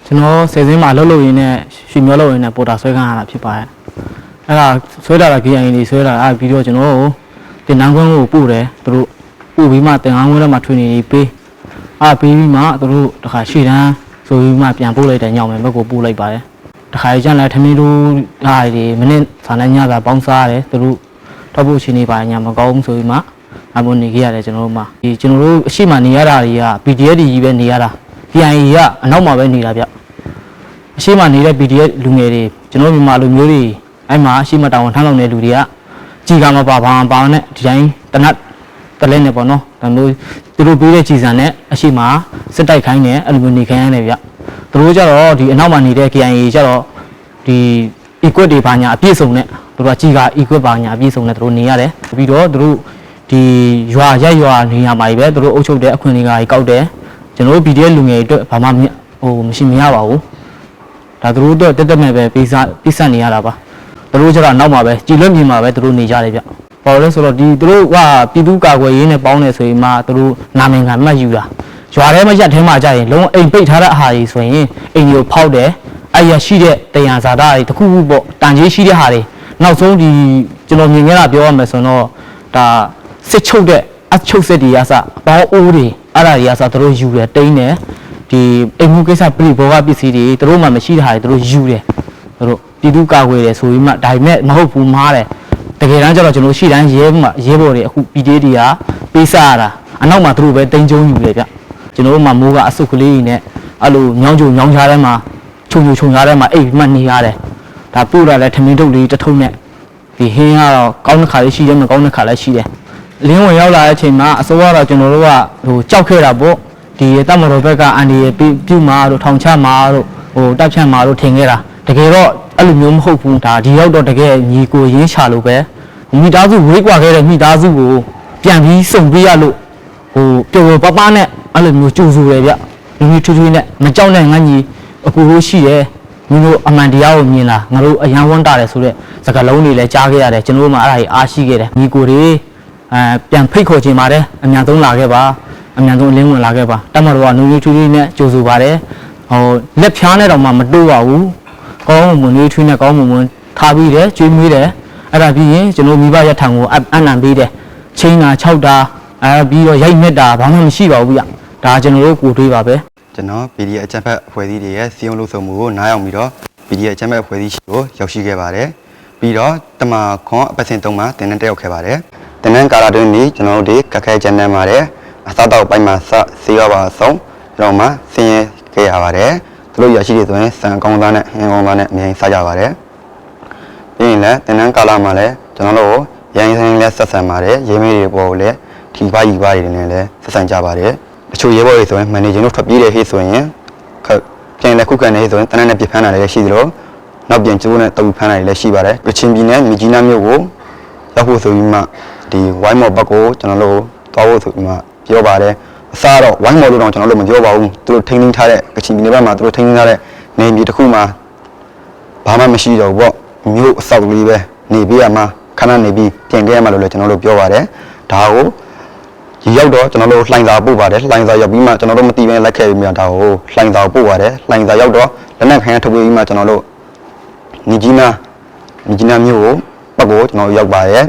ကျွန်တော်ဆယ်စင်းမှာလှုပ်ရင်းနဲ့ရွှေမျောလှုပ်ရင်းနဲ့ပေါ်တာဆွဲခံရတာဖြစ်ပါတယ်အဲ့ဒါဆွဲတာက KIA တွေဆွဲတာအဲ့ပြီးတော့ကျွန်တော်တင်နန်းခွန်းကိုပို့တယ်သူတို့ပို့ပြီးမှတင်နန်းခွန်းထဲမှာထွေနေပေးအဲ့ပြီးပြီးမှသူတို့တခါရှေ့တန်းဆိုပြီးမှပြန်ပို့လိုက်တယ်ညောင်မယ်ဘက်ကိုပို့လိုက်ပါတယ်တခါကျန်လဲထမင်းတို့အားတွေမိနစ်စာနဲ့ညစာပေါင်းစားရတယ်သူတို့တော့ဖို့ရှင်နေပါညာမကောင်းဆိုပြီးမှအမနေခဲ့ရတယ်ကျွန်တော်တို့မှာဒီကျွန်တော်တို့အရှိမနေရတာတွေက PDF တွေကြီးပဲနေရတာ KIA ကအနောက်မှာပဲနေတာဗျအရှိမနေတဲ့ PDF လူငယ်တွေကျွန်တော်မြန်မာလူမျိုးတွေအဲ့မှာအရှိမတောင်ထမ်းလောက်တဲ့လူတွေကကြီးကမပါဘာပါနဲ့ဒီတိုင်းတနတ်တလဲနဲ့ပေါ့နော်ဒါမျိုးသူတို့ပေးတဲ့ကြီးစံနဲ့အရှိမစစ်တိုက်ခိုင်းတယ်အဲ့လိုမျိုးနေခိုင်းရတယ်ဗျသူတို့ကြတော့ဒီအနောက်မှာနေတဲ့ KIA ကြတော့ဒီ equip တွေဘာညာအပြည့်စုံနဲ့သူတို့ကကြီးက equip ဘာညာအပြည့်စုံနဲ့သူတို့နေရတယ်ပြီးတော့သူတို့ဒီရွာရက်ရွာနေရမှာပဲသူတို့အုပ်ချုပ်တဲ့အခွင့်အရေးကြီးကောက်တယ်ကျွန်တော်တို့ PDF လူငယ်တွေအတွက်ဘာမှမရှိမရပါဘူးဒါသူတို့အတွက်တက်တက်မဲ့ပဲပေးဆက်နေရတာပါသူတို့ကျတော့နောက်မှာပဲကြည်လွတ်မြင်မှာပဲသူတို့နေကြတယ်ဗျဘာလို့လဲဆိုတော့ဒီသူတို့ကပြည်သူ့ကာကွယ်ရေးနဲ့ပေါင်းနေဆိုရင်မှသူတို့နာမည်ခံမှတ်ယူတာရွာထဲမှာရက်ထဲမှာကြာရင်လုံးအိမ်ပိတ်ထားတဲ့အာဟာကြီးဆိုရင်အိမ်ကိုဖောက်တယ်အဲ့ရရှိတဲ့တရားဇာတာတွေတခုခုပေါ့တန်ကြီးရှိတဲ့ဟာတွေနောက်ဆုံးဒီကျွန်တော်မြင်ခဲ့တာပြောရမယ်ဆိုတော့ဒါစစ်ချုပ်တဲ့အချုပ်စစ်တွေရစပေါင်းအိုးတွေအဲ့ဒါတွေကစသူတို့ယူတယ်တိန်းတယ်ဒီအိမ်မှုကိစ္စပြည်ဘောကပစ္စည်းတွေသူတို့မှမရှိတဲ့ဟာတွေသူတို့ယူတယ်သူတို့ပြည်သူ့ကာကွယ်တယ်ဆိုပြီးမှဒါပေမဲ့မဟုတ်ဘူးမားတယ်တကယ်တမ်းကျတော့ကျွန်တော်ရှိတိုင်းရဲဘော်တွေအခု PD တွေကပေးစားရတာအနောက်မှာသူတို့ပဲတိန်းကျုံယူတယ်ဗျကျွန်တော်တို့မှမိုးကအဆုတ်ကလေးနဲ့အဲ့လိုညောင်းချုံညောင်းချားထဲမှာခြုံခြုံချားထဲမှာအိပ်မှတ်နေရတယ်ဒါပို့တာလဲထမင်းထုတ်လေးတစ်ထုပ်နဲ့ဒီဟင်းကတော့ကောင်းတဲ့ခါလေးရှိတယ်မကောင်းတဲ့ခါလည်းရှိတယ်လင်းဝင်ရောက်လာတဲ့အချိန်မှာအစိုးရတော့ကျွန်တော်တို့ကကြောက်ခဲ့တာပေါ့ဒီတပ်မတော်ဘက်ကအန်ဒီရဲ့ပြုမှာတို့ထောင်ချမှာတို့တပ်ဖြတ်မှာတို့ထင်ခဲ့တာတကယ်တော့အဲ့လိုမျိုးမဟုတ်ဘူးဒါဒီရောက်တော့တကယ်ညီကိုရင်းချလို့ပဲမိသားစုဝေးကွာခဲ့တဲ့မိသားစုကိုပြန်ပြီးစုံပေးရလို့ပျော်ပပနဲ့အဲ့လိုမျိုးကြိုးဆိုရဗျလူမျိုးထွေးထွေးနဲ့မကြောက်နဲ့ငန်းကြီးအကူလို့ရှိတယ်မျိုးတို့အမှန်တရားကိုမြင်လာငါတို့အယံဝန်းတာတယ်ဆိုတဲ့စကားလုံးတွေလည်းကြားခဲ့ရတယ်ကျွန်တော်တို့မှအဲ့ဒါကြီးအားရှိခဲ့တယ်ညီကိုတွေပြန်ဖိတ်ခေါ်ခြင်းပါတယ်အမြန်ဆုံးလာခဲ့ပါအမြန်ဆုံးအလင်းဝင်လာခဲ့ပါတမတော်ကနုံနွေးထွေးထွေးနဲ့ကြိုးဆိုပါတယ်လက်ဖြားနဲ့တော့မှမတိုးပါဘူးကောင်းမွန်နွေးထွေးနဲ့ကောင်းမွန်ထားပြီးတယ်ကျွေးမွေးတယ်အဲ့ဒါပြီးရင်ကျွန်တော်မိဘရထံကိုအနံပေးတယ်ချင်းတာ6တာပြီးတော့ရိုက်မြက်တာဘာမှမရှိပါဘူးဗျဒါကျွန်တော်တို့ကိုတွေးပါပဲကျွန်တော် PDF အကြံဖက်အဖွဲ့အစည်းတွေရဲ့စီယုံလို့ဆိုမှုကိုနားရောက်ပြီးတော့ PDF အကြံဖက်အဖွဲ့အစည်းရှိကိုရောက်ရှိခဲ့ပါတယ်ပြီးတော့တမခွန်အပတ်စဉ်3မှာတင်နန်းတက်ရောက်ခဲ့ပါတယ်တင်နန်းကာလာတွင်ဒီကျွန်တော်တို့ဒီကခဲကျန်နေပါတယ်အစားတောက်ပိုင်းမှာဆေးရောပါဆုံးကျွန်တော်မှဆင်းရဲခဲ့ရပါတယ်သူတို့ရရှိတယ်ဆိုရင်စံကောင်းသားနဲ့ဟင်းကောင်းသားနဲ့အများကြီးစားကြပါတယ်ပြီးရင်လည်းတင်နန်းကာလာမှာလည်းကျွန်တော်တို့ရိုင်းဆိုင်လည်းဆက်ဆံပါတယ်ရဲမေးတွေပေါ်ကိုလည်းဒီပါကြီးပါတွေနဲ့လည်းဆက်ဆံကြပါတယ်တချို့ရဲဘော်တွေဆိုရင်မန်နေဂျာတို့ထွက်ပြေးတဲ့ဟေ့ဆိုရင်ပြန်လည်းခုခံနေဆိုရင်တနက်နဲ့ပြဖမ်းတာလည်းရှိသလိုနောက်ပြန်ကျိုးနဲ့တူဖမ်းတာလည်းရှိပါတယ်ကချင်ပြည်နယ်မြကြီးနားမြို့ကိုရောက်ဖို့ဆိုပြီးမှဒီဝိုင်းမော်ဘက်ကိုကျွန်တော်တို့သွားဖို့ဆိုပြီးမှပြောပါတယ်အစားတော့ဝိုင်းမော်လို့တော့ကျွန်တော်တို့မပြောပါဘူးသူတို့ထိန်းသိမ်းထားတဲ့ကချင်ပြည်နယ်ဘက်မှာသူတို့ထိန်းသိမ်းထားတဲ့နေပြည်တစ်ခုမှာဘာမှမရှိတော့ဘူးပေါ့မြို့အဆောက်လေးပဲနေပြရမှာခဏနေပြီးပြင်ခဲ့ရမှာလို့လည်းကျွန်တော်တို့ပြောပါတယ်ဒါကိုဒီရောက်တော့ကျွန်တော်တို့လှိုင်သာပို့ပါတယ်လှိုင်သာရောက်ပြီးမှကျွန်တော်တို့မတီးဘဲလိုက်ခဲ့ပြီးမှဒါကိုလှိုင်သာပို့ပါတယ်လှိုင်သာရောက်တော့လက်နက်ခိုင်းထုတ်ပြီးမှကျွန်တော်တို့မြကြီးနားမြို့ကိုဘက်ကိုကျွန်တော်ရောက်ပါတယ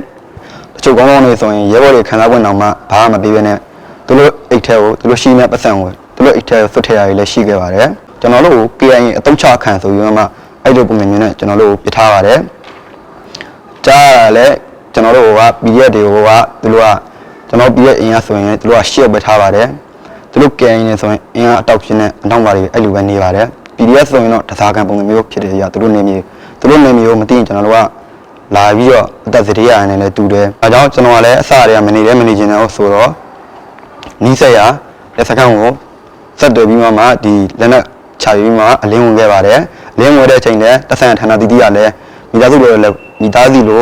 ်တချို့ကောင်းကောင်းနေဆိုရင်ရဲဘော်တွေခံစား권အောင်မှဘာမှမပေးဘဲနဲ့သူတို့အိတ်ထဲကိုသူတို့ရှိနေပတ်စံကိုသူတို့အိတ်ထဲဆွတ်ထရရည်လည်းရှိခဲ့ပါတယ်ကျွန်တော်တို့ကို KIA အတုံးချခံဆိုပြီးမှအဲ့လိုပုံစံမျိုးနဲ့ကျွန်တော်တို့ပြထားပါတယ်ကြားရလဲကျွန်တော်တို့က PDF တွေကသူတို့ကကျွန်တော်ပြည့်အင်အားဆိုရင်သူတို့ကရှေ့ပဲထားပါတယ်သူတို့ကဲနေဆိုရင်အင်အားအတောက်ဖြစ်နေအနောက်ပါတွေအဲ့လိုပဲနေပါတယ် PDF ဆိုရင်တော့တစားကံပုံစံမျိုးဖြစ်တယ်ကြာသူတို့နေမျိုးကိုမသိရင်ကျွန်တော်တို့ကလာပြီးတော့အသက်စရိယာနဲ့လည်းတူတယ်အဲကြောင့်ကျွန်တော်ကလည်းအစတွေကမနေချင်တော့ဆိုတော့နီးစက်ရလက်စခန်းကိုဆက်တွေ့ပြီးမှဒီလက်နက်ချပြီးမှအလင်းဝင်ခဲ့ပါတယ်လင်းဝင်တဲ့အချိန်လည်းတက်ဆန်ဌာနတီးတီးကလည်းမိသားစုလိ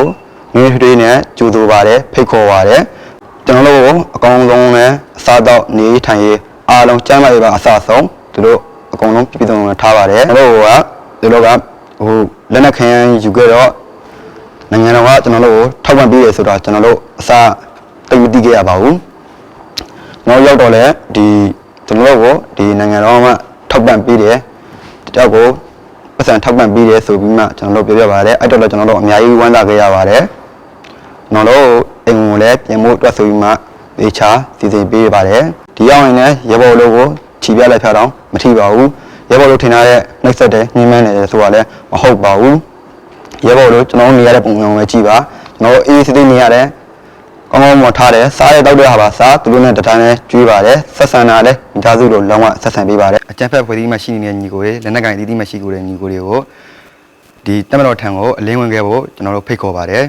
ုမျိုးထွေးနဲ့ကြိုးဆိုပါတယ်ဖိတ်ခေါ်ပါတယ်ကျွန်တော်တို့အကောင်ဆုံးနဲ့အစားတော့နေထိုင်ရေးအားလုံးကျန်းမာရေးပါအစားဆုံးသူတို့အကောင်လုံးပြည်စုံထားပါတယ်ကျွန်တော်တို့ကလက်နက်ခံယူခဲ့တော့နိုင်ငံတော်ကကျွန်တော်တို့ထောက်ပံ့ပေးရဆိုတော့ကျွန်တော်တို့အစားတိတ်မသိခဲ့ရပါဘူးကျွန်တော်ရောက်တော့လေဒီကျွန်တော်တို့ကိုဒီနိုင်ငံတော်ကထောက်ပံ့ပေးတယ်တ တယောက်ကိုပတ်စံထောက်ပံ့ပေးတယ်ဆိုပြီးမှကျွန်တော်တို့ပြောပြပါတယ်အဲ့တော့ကျွန်တော်တို့အများကြီးဝမ်းသာခဲ့ရပါတယ်ကျွန်တော်တို့အိမ်ကိုလည်းပြင်ဖို့အတွက်ဆိုပြီးမှဒေချာစီစဉ်ပေးပါတယ်ဒီရောက်ရင်လည်းရေဘော်လို့ကိုခြိပြလိုက်ဖြာတော့မထိပါဘူးရေဘော်လို့ထင်ထားတဲ့နှိပ်စက်တယ်ညှင်းမဲနေတယ်ဆိုတာလည်းမဟုတ်ပါဘူးရေဘော်လို့ကျွန်တော်နေရတဲ့ပုံစံပဲကြည့်ပါကျွန်တော်အေးစစ်စစ်နေရတယ်ကောင်းကောင်းမထားတယ်စားရတောက်တဲ့ဟာပါစားသူတို့နဲ့တတိုင်းနဲ့ကျွေးပါတယ်ဆက်ဆံတာလည်းမိသားစုလိုလုံးဝဆက်ဆံပေးပါတယ်အကျန်းဖက်ဖွဲ့စည်းမှရှိနေတဲ့ညီကိုတွေလက်နက်ကင်အသီးသီးမှရှိကိုတဲ့ညီကိုတွေကိုဒီတက်မတော်ထံကိုအလင်းဝင်ခဲ့ဖို့ကျွန်တော်တို့ဖိတ်ခေါ်ပါတယ်